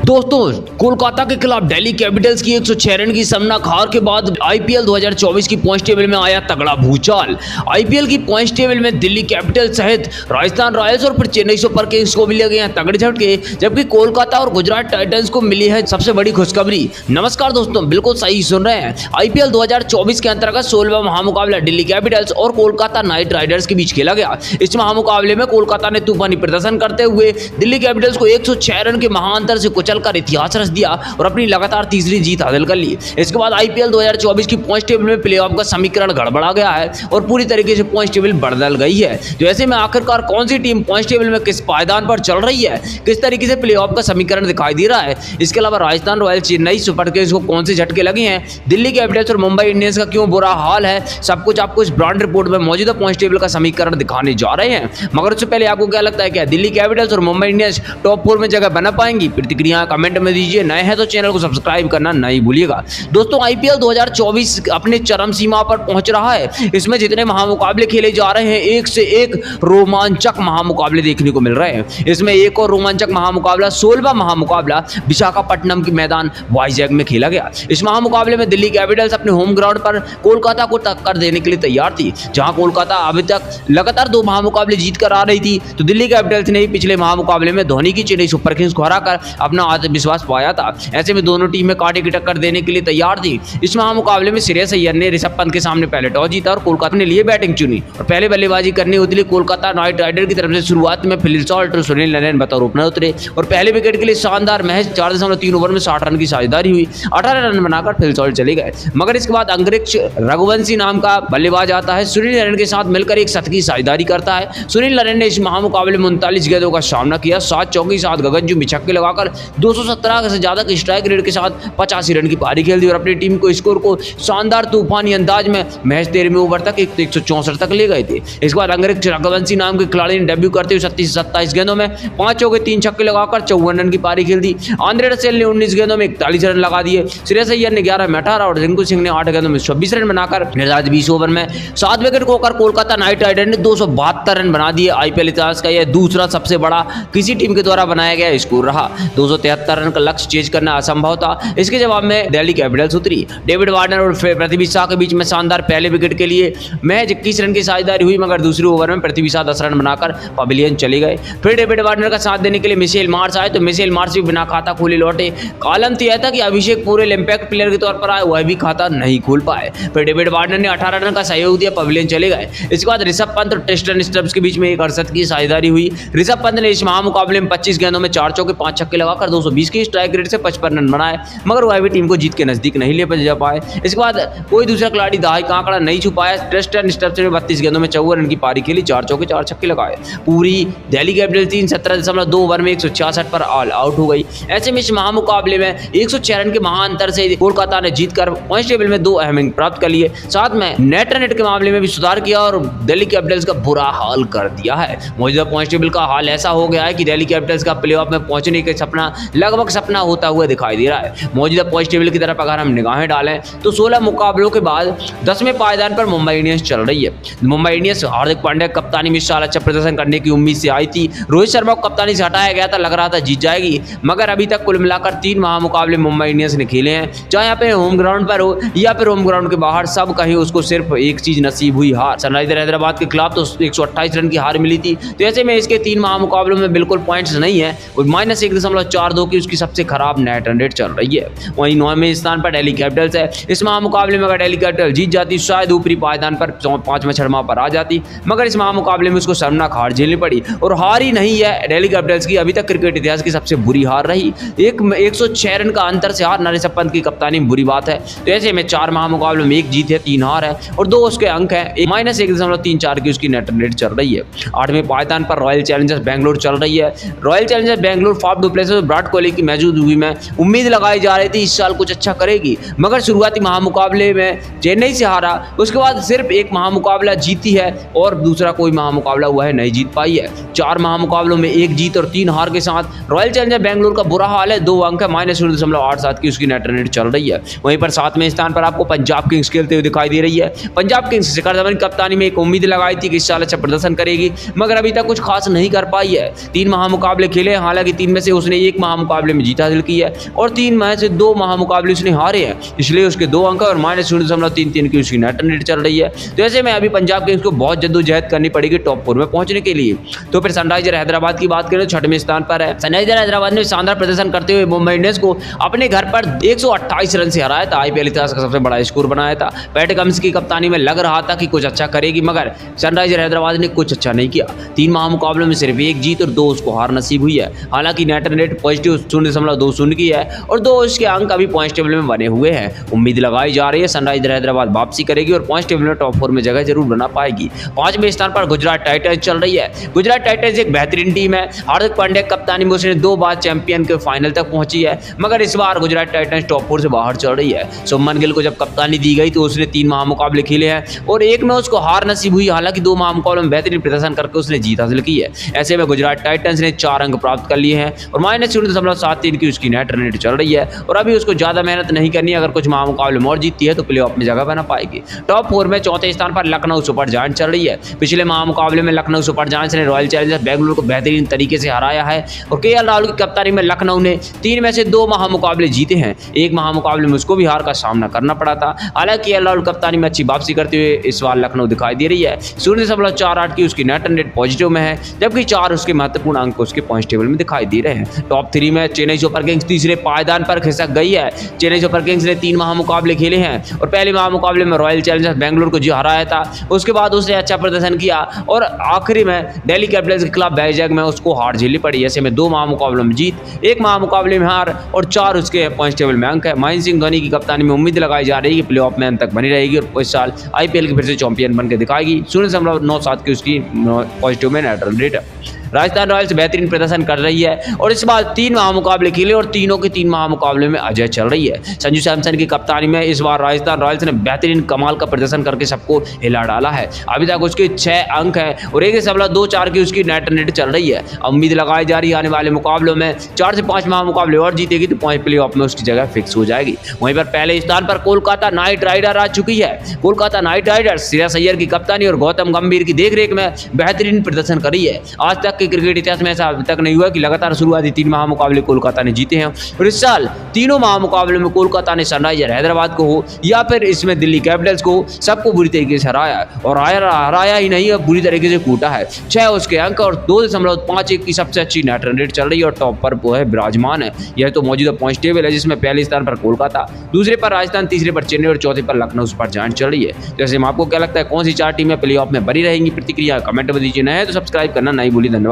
दोस्तों, कोलकाता के खिलाफ दिल्ली कैपिटल्स की 106 रन की शर्मनाक हार के बाद आईपीएल 2024 की पॉइंट्स टेबल में आया तगड़ा भूचाल। आईपीएल की पॉइंट्स टेबल में दिल्ली कैपिटल्स सहित राजस्थान रॉयल्स और फिर चेन्नई सुपर किंग्स को भी लगे हैं तगड़े झटके, जबकि कोलकाता और गुजरात टाइटंस को मिली है सबसे बड़ी खुशखबरी। नमस्कार दोस्तों, बिल्कुल सही सुन रहे हैं। आईपीएल 2024 के अंतर्गत 16वां महामुकाबला दिल्ली कैपिटल्स और कोलकाता नाइट राइडर्स के बीच खेला गया। इस महामुकाबले में कोलकाता ने तूफानी प्रदर्शन करते हुए दिल्ली कैपिटल्स को 106 रन के महाअंतर से कुचलकर इतिहास रच दिया और अपनी लगातार तीसरी जीत हासिल कर ली। इसके बाद आईपीएल 2024 की पॉइंट्स टेबल में प्लेऑफ का समीकरण गड़बड़ा गया है और पूरी तरीके से पॉइंट्स टेबल बदल गई है। तो ऐसे में आखिरकार कौन सी टीम पॉइंट्स टेबल में किस पायदान पर चल रही है, किस तरीके से प्लेऑफ का समीकरण दिखाई दे रहा है, इसके अलावा Rajasthan Royals, Chennai super Kings को कौन से झटके लगे हैं, दिल्ली कैपिटल्स और मुंबई इंडियंस का क्यों बुरा हाल है, सब कुछ आपको इस ब्रांड रिपोर्ट में मौजूदा पॉइंट्स टेबल का समीकरण दिखाने जा रहे हैं। मगर उससे पहले आपको क्या लगता है, क्या दिल्ली कैपिटल्स और मुंबई इंडियंस टॉप 4 में जगह बना पाएंगी? प्रतिक्रिया कमेंट में दीजिए। नए हैं तो चैनल को सब्सक्राइब करना नहीं भूलिएगा। दोस्तों, आईपीएल 2024 अपने चरम सीमा पर पहुंच रहा है। इसमें जितने महामुकाबले खेले जा रहे हैं, एक से एक रोमांचक महामुकाबले देखने को मिल रहे हैं। इसमें एक और रोमांचक महामुकाबला 16वां महामुकाबला विशाखापट्टनम के मैदान वाइजैग में खेला गया। इस महामुकाबले में दिल्ली कैपिटल्स अपने होम ग्राउंड पर कोलकाता को टक्कर देने के लिए तैयार थी। जहां कोलकाता अभी तक लगातार 2 महामुकाबले जीत कर आ रही थी, तो दिल्ली कैपिटल्स ने पिछले महामुकाबले में धोनी की चेन्नई सुपर किंग्स को हराकर अपना आत्मविश्वास पाया था। ऐसे में दोनों टीमें कांटे की टक्कर देने के लिए तैयार थी। इस महामुकाबले में श्रेयस अय्यर ने ऋषभ पंत के सामने पहले टॉस जीता और कोलकाता ने लिए बैटिंग चुनी और पहले बल्लेबाजी करने उतरी कोलकाता नाइट राइडर की तरफ से। शुरुआत में फिल सॉल्ट और सुनील नारायण बतौर ओपनर उतरे और पहले विकेट के लिए शानदार महज 4.3 ओवर में 60 रन की साझेदारी हुई। 18 रन बनाकर फिल सॉल्ट चले गए, मगर इसके बाद अंग्रेज रघुवंशी नाम का बल्लेबाज आता है। सुनील नारायण के साथ मिलकर एक शतक की साझेदारी करता है। सुनील नारायण ने इस महामुकाबले में 39 गेंदों का सामना किया, 7 चौके 7 गगनचुंबी छक्के लगाकर 217 से ज्यादा के स्ट्राइक रेट के साथ 85 रन की पारी खेल दी और अपनी टीम को स्कोर को शानदार तूफानी अंदाज में महज 13वें ओवर तक 164 तक ले गए थे। इसके बाद अंग्रेज रघुवंशी नाम के खिलाड़ी ने डेब्यू करते हुए 37 से 27 गेंदों में 5 चौके 3 छक्के लगाकर 54 रन की पारी खेल दी। आंद्रे रसेल ने 19 गेंदों में 41 रन लगा दिए। श्रेयस अय्यर ने 11 में 18 और रिंकू सिंह ने 8 गेंदों में 26 रन बनाकर निर्धारित 20 ओवर में 7 विकेट खोकर कोलकाता नाइट राइडर ने 272 रन बना दिए। आईपीएल इतिहास का यह दूसरा सबसे बड़ा किसी टीम के द्वारा बनाया गया स्कोर रहा। 273 रन का लक्ष्य चेज करना असंभव था। इसके जवाब में दिल्ली कैपिटल्स उतरी। डेविड वार्नर और पृथ्वी शॉ के बीच में शानदार पहले विकेट के लिए महज 21 रन की साझेदारी हुई, मगर दूसरे ओवर में पृथ्वी शॉ 10 रन बनाकर पवेलियन चले गए। फिर डेविड वार्नर का साथ देने के लिए मिशेल मार्श आए, तो मिशेल मार्श भी बिना खाता खोले लौटे। कॉलम तो यह था कि अभिषेक पूरे इम्पैक्ट प्लेयर के तौर पर आए, वह भी खाता नहीं खोल पाए। फिर डेविड वार्नर ने 18 रन का सहयोग दिया, पवेलियन चले गए। इसके बाद ऋषभ पंत और ट्रिस्टन स्टब्स के बीच में एक 68 की साझेदारी हुई। ऋषभ पंत ने इस महामुकाबले में 25 गेंदों में 4 चौके 5 छक्के लगाकर 220 की स्ट्राइक रेट से 55 रन बनाए, मगर वह भी टीम को जीत के नजदीक नहीं ले जा पाए। इसके बाद कोई दूसरा खिलाड़ी दाई का आंकड़ा नहीं छुपाया। ट्रिस्टन स्टब्स ने 32 गेंदों में 54 रन की पारी खेली, 4 चौके 4 छक्के लगाए। पूरी दिल्ली कैपिटल्स टीम 17.2 ओवर में 166 पर ऑल आउट हो गई। ऐसे में इस महामुकाबले में 106 रन के महाअंतर से कोलकाता ने जीतकर पॉइंट्स टेबल में 2 अहम अंक प्राप्त कर लिए। साथ में नेट रन रेट के मामले में भी सुधार किया और दिल्ली कैपिटल्स का बुरा हाल कर दिया है। मौजूदा पॉइंट्स टेबल का हाल ऐसा हो गया है कि दिल्ली कैपिटल्स का प्लेऑफ में पहुंचने का सपना लगभग सपना होता हुआ दिखाई दे रहा है। मौजूदा पॉइंट्स टेबल की तरफ अगर हम निगाहें डालें तो 16 मुकाबलों के बाद 10वें पायदान पर मुंबई इंडियंस चल रही है। मुंबई इंडियंस हार्दिक पांड्या कप्तानी में इस साल अच्छा प्रदर्शन करने की उम्मीद से आई थी। रोहित शर्मा को कप्तानी से हटाया गया था, लग रहा था जीत जाएगी, मगर अभी तक कुल मिलाकर 3 महामुकाबले मुंबई इंडियंस ने खेले हैं। चाहे यहाँ पे होम ग्राउंड पर हो या फिर होम ग्राउंड के बाहर, सब कहीं उसको सिर्फ एक चीज नसीब हुई, हार। सनराइजर हैदराबाद के खिलाफ तो 128 रन की हार मिली थी। तो ऐसे में इसके 3 महामुकाबलों में बिल्कुल पॉइंट्स नहीं है। -1.42 की उसकी सबसे खराब नेट रन रेट चल रही है। वहीं 9वें स्थान पर दिल्ली कैपिटल्स है। इस महामुकाबले में अगर दिल्ली कैपिटल जीत जाती, शायद ऊपरी पायदान पर 5वें छठवां पर आ जाती, मगर इस महामुकाबले में उसको शर्मनाक हार झेलनी पड़ी और हार ही नहीं है दिल्ली कैपिटल्स की अभी तक क्रिकेट इतिहास की सबसे बुरी हार रही। 106 रन का अंतर से हार ऋषभ पंत की कप्तानी में बुरी बात है। तो ऐसे में 4 महामुकाबलों में 1 जीत है, 3 हार है और 2 उसके अंक है। -1.34 की उसकी नेट रन रेट चल रही है। 8वें पायदान पर रॉयल चैलेंजर्स बैंगलोर चल रही है। Royal Challengers Bangalore Faf du Plessis और विराट कोहली की मौजूदगी में उम्मीद लगाई जा रही थी इस साल कुछ अच्छा करेगी, मगर शुरुआती महामुकाबले में चेन्नई से हारा। उसके बाद सिर्फ एक महामुकाबला जीती है और दूसरा कोई महामुकाबला हुआ है नहीं जीत पाई है। 4 महामुकाबलों में 1 जीत और 3 हार के साथ रॉयल चैलेंजर्स बैंगलोर का बुरा हाल है। 2 अंक है, -0.87 की उसकी नेट रन रेट चल रही है। वहीं पर 7वें स्थान पर आपको पंजाब किंग्स खेलते हुए दिखाई दे रही है। पंजाब किंग्स शिखर धवन की कप्तानी में एक उम्मीद लगाई थी कि इस साल अच्छा प्रदर्शन करेगी, मगर अभी तक कुछ खास नहीं कर पाई है। 3 महामुकाबले खेले, हालांकि 3 में से उसने 1 महामुकाबला महामुकाबले में जीत हासिल की है और 3 में से 2 महामुकाबले उसने हारे हैं, इसलिए उसके 2 अंक और -0.33 की उसकी नेट रन रेट चल रही है। तो ऐसे में अभी पंजाब किंग्स को बहुत जद्दोजहद करनी पड़ेगी टॉप 4 में पहुंचने के लिए। तो फिर सनराइजर हैदराबाद की बात करें तो 6वें स्थान पर है। सनराइजर हैदराबाद ने शानदार प्रदर्शन करते हुए मुंबई इंडियंस को अपने घर पर 128 रन से हराया था, आईपीएल इतिहास का सबसे बड़ा स्कोर बनाया था। पैट कमिंस की कप्तानी में लग रहा था कि कुछ अच्छा करेगी, मगर सनराइजर हैदराबाद ने कुछ अच्छा नहीं किया। 3 महामुकाबलों में सिर्फ 1 जीत और 2 उसको हार नसीब हुई है। हालांकि नेट रन रेट पॉजिटिव 0.20 की है और 2 उसके अंक अभी पॉइंट टेबल में बने हुए हैं। उम्मीद लगाई जा रही है सनराइजर हैदराबाद वापसी करेगी और पॉइंट टेबल में टॉप 4 में जगह जरूर बना पाएगी। 5वें स्थान पर गुजरात टाइटंस चल रही है। गुजरात टाइटंस एक बेहतरीन टीम है। हार्दिक पांड्या कप्तानी में उसने 2 बार चैंपियन के फाइनल तक पहुंची है, मगर इस बार गुजरात टाइटंस टॉप 4 से बाहर चल रही है। शुभमन गिल को जब कप्तानी दी गई तो उसने 3 महामुकाबले खेले हैं और 1 में उसको हार नसीब हुई। हालांकि 2 महामुकाबलों में बेहतरीन प्रदर्शन करके उसने जीत हासिल की है। ऐसे में गुजरात टाइटंस ने 4 अंक प्राप्त कर लिए हैं और -0.73 की उसकी नेट रन रेट चल रही है और अभी उसको ज्यादा मेहनत नहीं करनी है। अगर कुछ महामुकाबले और जीतती है तो प्लेऑफ में जगह बना पाएगी। टॉप 4 में 4थे स्थान पर लखनऊ सुपर जायंट्स चल रही है। पिछले महामुकाबले में लखनऊ सुपर जायंट्स ने रॉयल चैलेंजर्स बेंगलुरु को बेहतरीन तरीके से हराया है और केएल राहुल की कप्तानी में लखनऊ ने 3 में से 2 महामुकाबले जीते हैं। 1 महामुकाबले में उसको भी हार का सामना करना पड़ा था। हालांकि केएल राहुल कप्तानी में अच्छी वापसी करते हुए इस बार लखनऊ दिखाई दे रही है। 0.48 की उसकी नेट रन रेट पॉजिटिव में है, जबकि 4 उसके महत्वपूर्ण अंक उसके पॉइंट टेबल में दिखाई दे रहे हैं। टॉप 3 में चेन्नई सुपर किंग्स तीसरे पायदान पर खिसक गई है। चेन्नई सुपर किंग्स ने 3 महामुकाबले खेले हैं और पहले महामुकाबले में रॉयल चैलेंजर्स बेंगलुरु को हराया था। उसके बाद उसने अच्छा प्रदर्शन किया और आखिरी में दिल्ली कैपिटल्स के खिलाफ बैजैग में उसको हार झेलनी पड़ी। ऐसे में 2 महामुकाबलों में जीत, 1 महामुकाबले में हार और 4 उसके पॉइंट टेबल में अंक है। महेंद्र सिंह धोनी की कप्तानी में उम्मीद लगाई जा रही है कि प्लेऑफ में अंत तक बनी रहेगी और इस साल आईपीएल के फिर से चैंपियन बनकर दिखाएगी। 0.97 की उसकी पॉजिटिव में नेट रन रेट है। राजस्थान रॉयल्स बेहतरीन प्रदर्शन कर रही है और इस बार 3 महामुकाबले खेले और तीनों के 3 महामुकाबले में अजय चल रही है। संजू सैमसन की कप्तानी में इस बार राजस्थान रॉयल्स ने बेहतरीन कमाल का प्रदर्शन करके सबको हिला डाला है। अभी तक उसके 6 अंक हैं और 1.24 की उसकी नेट रन रेट चल रही है। उम्मीद लगाई जा रही है आने वाले मुकाबलों में 4 से 5 महामुकाबले और जीतेगी तो प्लेऑफ में उसकी जगह फिक्स हो जाएगी। वहीं पर पहले स्थान पर कोलकाता नाइट राइडर आ चुकी है। कोलकाता नाइट राइडर्स श्रेयस अय्यर की कप्तानी और गौतम गंभीर की देखरेख में बेहतरीन प्रदर्शन कर रही है। आज तक के क्रिकेट इतिहास में ऐसा अभी तक नहीं हुआ कि लगातार शुरुआती 3 महामुकाबले कोलकाता ने जीते हैं और इस साल तीनों महामुकाबलों में कोलकाता ने सनराइजर हैदराबाद को हो या फिर इसमें दिल्ली कैपिटल्स को सबको बुरी तरीके से हराया और हराया ही नहीं है, बुरी तरीके से कूटा है। 6 उसके अंक और 2.51 की सबसे अच्छी नेट रन रेट चल रही है और टॉप पर वो है विराजमान है। यह तो मौजूदा पॉइंट टेबल है जिसमें पहले स्थान पर कोलकाता, दूसरे पर राजस्थान, तीसरे पर चेन्नई और चौथे पर लखनऊ सुपर जायंट्स चल रही है। जैसे में आपको क्या लगता है कौन सी 4 टीमें प्लेऑफ में बनी रहेंगी? प्रतिक्रिया कमेंट में दीजिए। नए हैं तो सब्सक्राइब करना नहीं भूलिए। धन्यवाद।